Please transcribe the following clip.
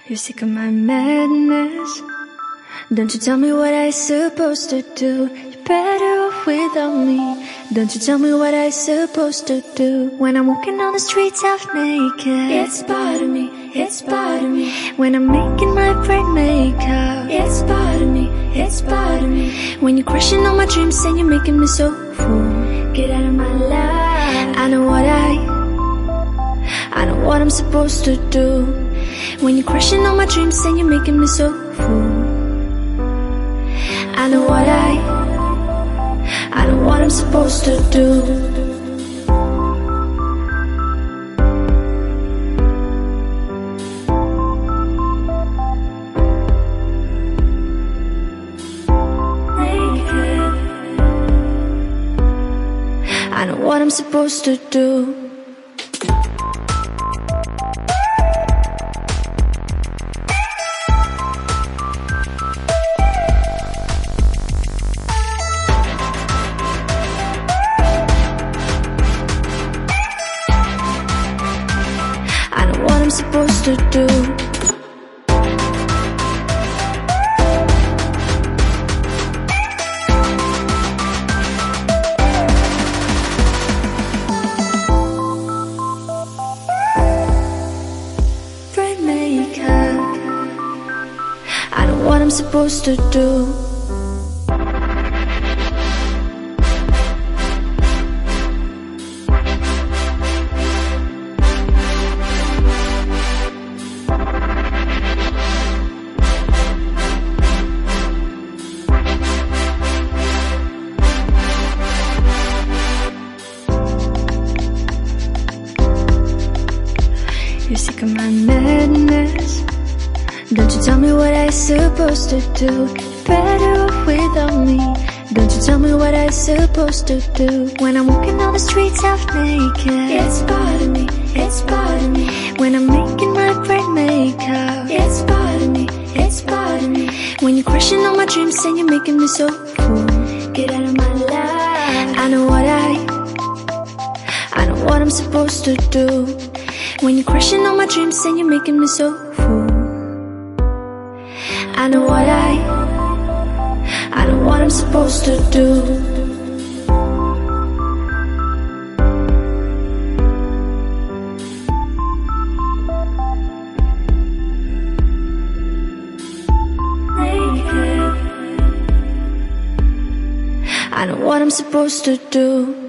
You're sick of my madness. Don't you tell me what I supposed to do. You're better off without me. Don't you tell me what I supposed to do. When I'm walking on the streets half naked, it's bothering me, it's bothering me. When I'm making my brain makeup, it's bothering me, it's bothering me. When you're crushing all my dreams and you're making me so full, get out of my life. I know what I'm supposed to do. When you're crushing all my dreams and you're making me so full, I know what I'm supposed to do. I know what I'm supposed to do. I know what I'm supposed to do. Brain makeup. I know what I'm supposed to do. You're sick of my madness. Don't you tell me what I supposed to do. You're better off without me. Don't you tell me what I supposed to do. When I'm walking on the streets half naked, it's bothering me, it's bothering me. When I'm making my brain makeup, it's bothering me, it's bothering me. When you're crushing all my dreams and you're making me so full, get out of my life. I know what I'm supposed to do. When you're crushing all my dreams and you're making me so full, I know what I'm supposed to do. I know what I'm supposed to do.